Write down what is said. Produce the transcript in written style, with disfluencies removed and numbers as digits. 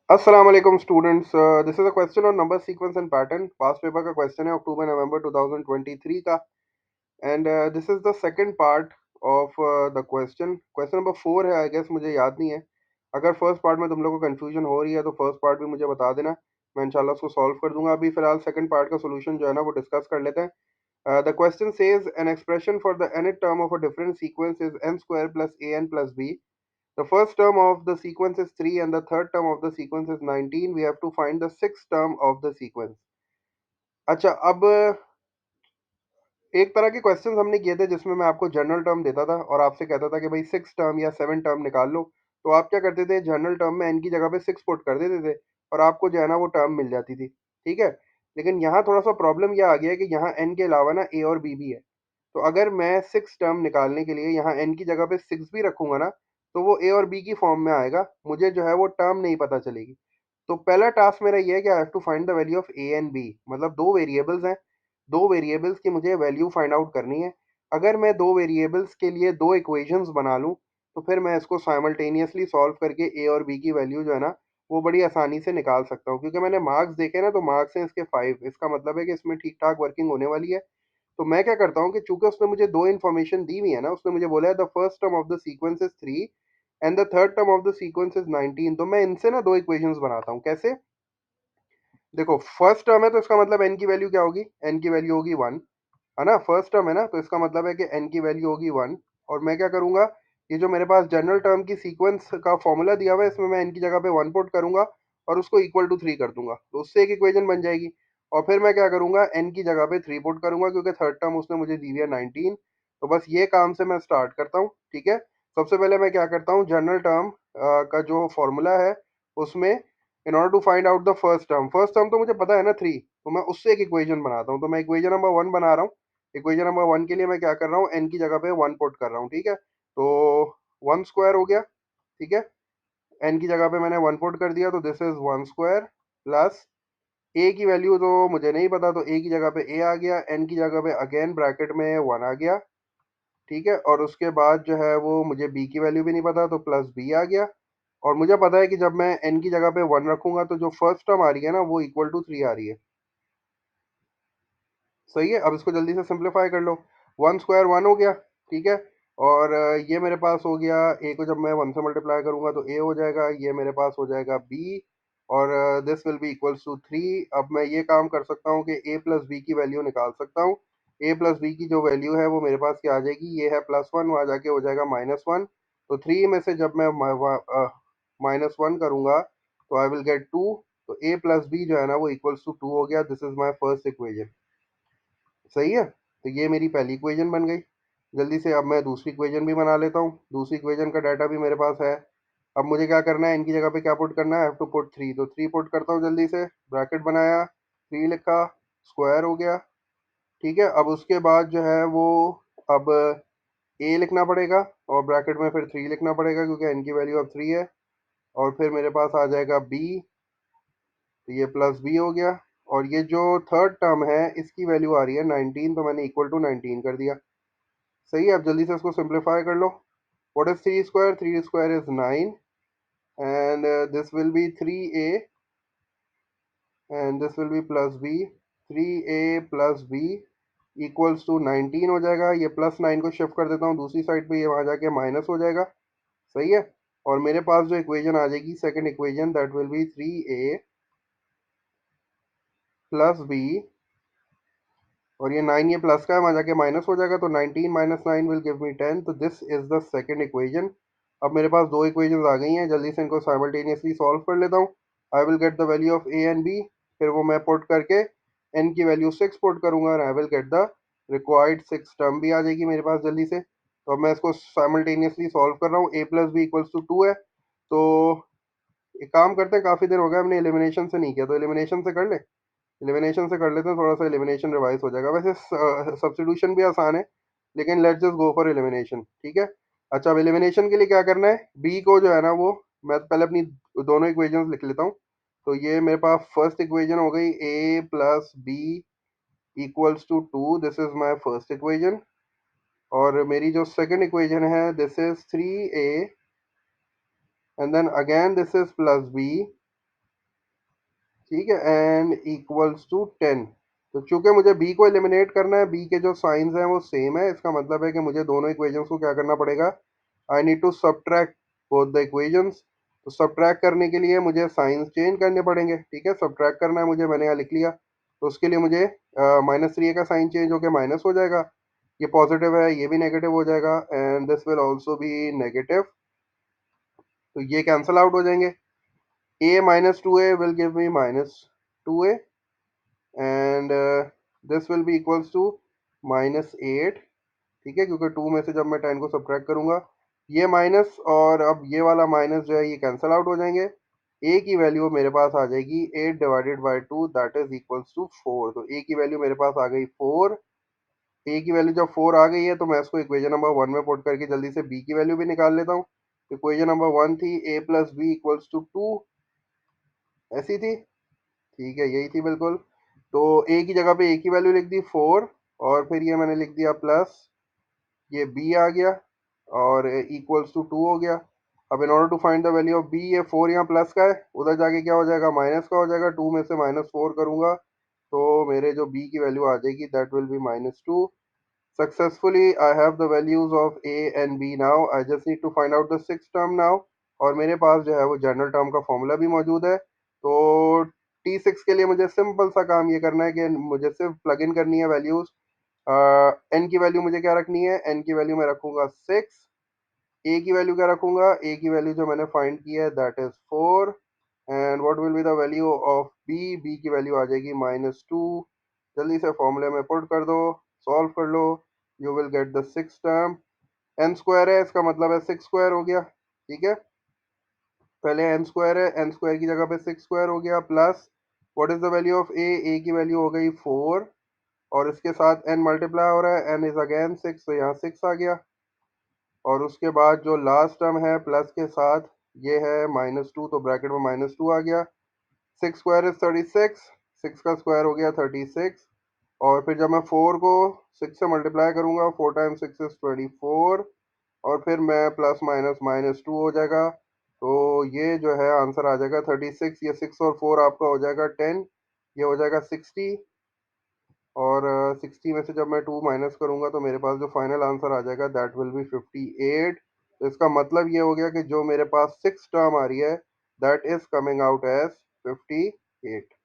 अस्सलाम वालेकुम students. This is a question on number sequence and pattern. Past paper का question है अक्टूबर नवंबर 2023 का। And this is the second part of the question. Question number 4 है, I guess, मुझे याद नहीं है। अगर फर्स्ट पार्ट में तुम लोग को कंफ्यूजन हो रही है तो फर्स्ट पार्ट भी मुझे बता देना, मैं इंशाल्लाह उसको सॉल्व कर दूंगा। अभी फिलहाल सेकंड पार्ट का सोल्यूशन जो है ना वो डिस्कस कर लेते हैं। The question says an expression for the nth term of a different sequence is n square plus an plus b. The first term of the sequence is 3 and the third term of the sequence is 19. We have to find the sixth term of the sequence. अच्छा, अब एक तरह के questions हमने किए थे जिसमें मैं आपको जनरल टर्म देता था और आपसे कहता था कि भाई सिक्स टर्म या सेवन टर्म निकाल लो। तो आप क्या करते थे, जनरल टर्म में एन की जगह पे सिक्स पुट कर देते थे और आपको जो है ना वो टर्म मिल जाती थी। ठीक है, लेकिन यहाँ थोड़ा सा प्रॉब्लम यह आ गया है कि यहाँ एन के अलावा ना ए और बी भी है। तो अगर मैं सिक्स टर्म निकालने के लिए यहाँ एन की जगह पे सिक्स भी रखूंगा ना, तो वो ए और बी की फॉर्म में आएगा, मुझे जो है वो टर्म नहीं पता चलेगी। तो पहला टास्क मेरा ये है कि I have to find the value of a and b. मतलब दो वेरिएबल्स हैं, दो वेरिएबल्स की मुझे वैल्यू फाइंड आउट करनी है। अगर मैं दो वेरिएबल्स के लिए दो इक्वेशंस बना लूँ तो फिर मैं इसको साइमल्टेनियसली सॉल्व करके ए और बी की वैल्यू जो है ना वो बड़ी आसानी से निकाल सकता हूँ, क्योंकि मैंने मार्क्स देखे ना तो मार्क्स हैं इसके 5। इसका मतलब है कि इसमें ठीक ठाक वर्किंग होने वाली है। तो मैं क्या करता हूँ कि चूंकि उसने मुझे दो इन्फॉर्मेशन दी हुई है ना, उसने मुझे बोला है the first term of the sequence is 3 and the third term of the sequence is 19। तो मैं इनसे ना दो इक्वेशंस बनाता हूँ। कैसे? देखो, फर्स्ट टर्म है तो इसका मतलब एन की वैल्यू क्या होगी, एन की वैल्यू होगी 1, है ना। फर्स्ट टर्म है ना, तो इसका मतलब है कि एन की वैल्यू होगी 1। और मैं क्या करूंगा, ये जो मेरे पास जनरल टर्म की सीक्वेंस का फॉर्मूला दिया हुआ है इसमें मैं एन की जगह पे 1 पुट करूंगा और उसको इक्वल टू 3 कर दूंगा, तो उससे एक इक्वेशन बन जाएगी। और फिर मैं क्या करूंगा, एन की जगह पे 3 पुट करूंगा क्योंकि थर्ड टर्म उसने मुझे दी हुई है 19। तो बस ये काम से मैं स्टार्ट करता हूँ। ठीक है, सबसे पहले मैं क्या करता हूँ, जनरल टर्म का जो फॉर्मूला है उसमें in order to find out the first term तो मुझे पता है ना 3, तो मैं उससे एक इक्वेशन बनाता हूँ। तो मैं इक्वेशन नंबर 1 बना रहा हूँ। इक्वेशन नंबर 1 के लिए मैं क्या कर रहा हूँ, एन की जगह पे 1 पुट कर रहा हूँ। ठीक है, तो 1 स्क्वायर हो गया। ठीक है, एन की जगह पे मैंने 1 पुट कर दिया, तो दिस इज 1 स्क्वायर प्लस ए की वैल्यू तो मुझे नहीं पता, तो ए की जगह पे ए आ गया, एन की जगह पे अगेन ब्रैकेट में 1 आ गया। ठीक है, और उसके बाद जो है वो मुझे बी की वैल्यू भी नहीं पता, तो प्लस बी आ गया। और मुझे पता है कि जब मैं एन की जगह पे 1 रखूंगा तो जो फर्स्ट टर्म आ रही है ना वो इक्वल टू 3 आ रही है। सही है, अब इसको जल्दी से सिंप्लीफाई कर लो। 1 स्क्वायर 1 हो गया। ठीक है, और ये मेरे पास हो गया, ए को जब मैं 1 से मल्टीप्लाई करूंगा तो ए हो जाएगा, ये मेरे पास हो जाएगा बी, और this will be equals to 3। अब मैं ये काम कर सकता हूँ कि ए प्लस बी की वैल्यू निकाल सकता हूँ। ए प्लस बी की जो वैल्यू है वो मेरे पास क्या आ जाएगी, ये है +1, वहाँ जाके हो जाएगा -1। तो 3 में से जब मैं -1 करूंगा तो आई विल गेट 2। तो ए प्लस बी जो है ना वो इक्वल्स टू 2 हो गया। This is my first equation. सही है, तो ये मेरी पहली इक्वेशन बन गई। जल्दी से अब मैं दूसरी इक्वेशन भी बना लेता हूँ। दूसरी इक्वेशन का डाटा भी मेरे पास है। अब मुझे क्या करना है, इनकी जगह पे क्या पुट करना है, हैव टू पुट 3। तो 3 पुट करता हूँ जल्दी से, ब्रैकेट बनाया, 3 लिखा, स्क्वायर हो गया। ठीक है, अब उसके बाद जो है वो अब ए लिखना पड़ेगा और ब्रैकेट में फिर 3 लिखना पड़ेगा क्योंकि एन की वैल्यू अब 3 है। और फिर मेरे पास आ जाएगा बी, तो ये प्लस बी हो गया। और ये जो थर्ड टर्म है इसकी वैल्यू आ रही है 19, तो मैंने इक्वल टू 19 कर दिया। सही है, अब जल्दी से इसको सिंप्लीफाई कर लो। What is 3 square, 3 square is 9 and this will be 3a and this will be plus b. 3a plus b equals to 19 हो जाएगा। ये +9 को शिफ्ट कर देता हूँ दूसरी साइड पे, ये वहाँ जाके माइनस हो जाएगा। सही है, और मेरे पास जो इक्वेशन आ जाएगी second equation, that will be 3a plus b, और ये 9 ये प्लस का है, वहाँ जाके माइनस हो जाएगा, तो 19 माइनस 9 विल गिव मी 10। तो this is the second equation. अब मेरे पास दो इक्वेशंस आ गई हैं, जल्दी से इनको साइमल्टेनियसली सॉल्व कर लेता हूँ। I will get the value of a and b, फिर वो मैं पुट करके एन की वैल्यू 6 पुट करूंगा और आई will get the required 6 term भी आ जाएगी मेरे पास जल्दी से। तो अब मैं इसको साइमल्टेनियसली सॉल्व कर रहा हूँ। ए प्लस बी इक्वल्स टू 2 है, तो एक काम करते हैं, काफ़ी देर हो गया हमने एलिमिनेशन से नहीं किया, तो एलिमिनेशन से कर ले। एलिमिनेशन से कर लेते हैं, थोड़ा सा एलिमिनेशन रिवाइज हो जाएगा। वैसे सब्स्टिट्यूशन भी आसान है, लेकिन let's just go for elimination. ठीक है, अच्छा, अब एलिमिनेशन के लिए क्या करना है, बी को जो है ना वो मैं पहले अपनी दोनों इक्वेशंस लिख लेता हूँ। तो ये मेरे पास फर्स्ट इक्वेशन हो गई, a plus b equals to 2, this is my first equation. और मेरी जो सेकंड इक्वेशन है, this is 3a and then again this is plus b ठीक है, एंड इक्वल्स टू 10। तो चूंकि मुझे बी को एलिमिनेट करना है, बी के जो साइंस हैं वो सेम है, इसका मतलब है कि मुझे दोनों इक्वेशंस को क्या करना पड़ेगा, I need to subtract both the equations. तो सबट्रैक्ट करने के लिए मुझे साइंस चेंज करने पड़ेंगे। ठीक है, सबट्रैक्ट करना है मुझे, मैंने यहाँ लिख लिया। तो उसके लिए मुझे -3a का साइन चेंज होकर माइनस हो जाएगा, ये पॉजिटिव है, ये भी नेगेटिव हो जाएगा, and this will also be negative. तो ये कैंसिल आउट हो जाएंगे। a minus 2a will give me -2a, and this will be equals to -8। ठीक है, क्योंकि 2 में से जब मैं 10 को सब्ट्रैक्ट करूंगा, ये माइनस और अब ये वाला माइनस जो है ये कैंसिल आउट हो जाएंगे। a की वैल्यू मेरे पास आ जाएगी 8 divided by 2, that is equals to 4। तो a की वैल्यू मेरे पास आ गई 4। a की वैल्यू जब 4 आ गई है तो मैं इसको इक्वेशन नंबर 1 में पुट करके जल्दी से b की वैल्यू भी निकाल लेता हूँ। इक्वेशन नंबर 1 थी a plus b equals to 2, ऐसी थी। ठीक है, यही थी बिल्कुल। तो a की जगह पे a की वैल्यू लिख दी 4, और फिर ये मैंने लिख दिया प्लस, ये b आ गया, और इक्वल्स टू 2 हो गया। अब in order to find the value of b, ये 4 यहाँ प्लस का है, उधर जाके क्या हो जाएगा, माइनस का हो जाएगा। 2 में से -4 करूंगा तो मेरे जो b की वैल्यू आ जाएगी, that will B -2। Successfully, I have the values of A and B now. I just need to find out the sixth term now. और मेरे पास जो है वो जनरल टर्म का फॉर्मूला भी मौजूद है। तो T6 के लिए मुझे सिंपल सा काम ये करना है कि मुझे सिर्फ प्लग इन करनी है वैल्यूज। एन की वैल्यू मुझे क्या रखनी है, एन की वैल्यू मैं रखूंगा 6। ए की वैल्यू क्या रखूंगा, ए की वैल्यू जो मैंने फाइंड की है that is 4। And what will be the value of b, b की वैल्यू आ जाएगी -2। जल्दी से फॉर्मूले में पुट कर दो, सॉल्व कर लो, you will get the six term. N square है, इसका मतलब है 6 स्क्वायर हो गया। ठीक है, पहले एन स्क्वायर है, एन स्क्वायर की जगह पे 6 स्क्वायर हो गया, plus what is the value of a, a की वैल्यू हो गई 4, और इसके साथ एन मल्टीप्लाई हो रहा है, एन इज अगेन 6, तो यहाँ 6 आ गया। और उसके बाद जो लास्ट टर्म है प्लस के साथ, ये है -2, तो ब्रैकेट में -2 आ गया। 6 स्क्वायर इज 36, 6 का स्क्वायर हो गया 36। और फिर जब मैं 4 को 6 से मल्टीप्लाई करूंगा, 4 टाइम्स 6 इज 24, और फिर मैं प्लस माइनस -2 हो जाएगा। तो ये जो है आंसर आ जाएगा 36, ये 6 और 4 आपका हो जाएगा 10, ये हो जाएगा 60। और 60 में से जब मैं 2 माइनस करूंगा तो मेरे पास जो फाइनल आंसर आ जाएगा दैट विल बी 58। तो इसका मतलब ये हो गया कि जो मेरे पास सिक्स टर्म आ रही है that is coming out as 58।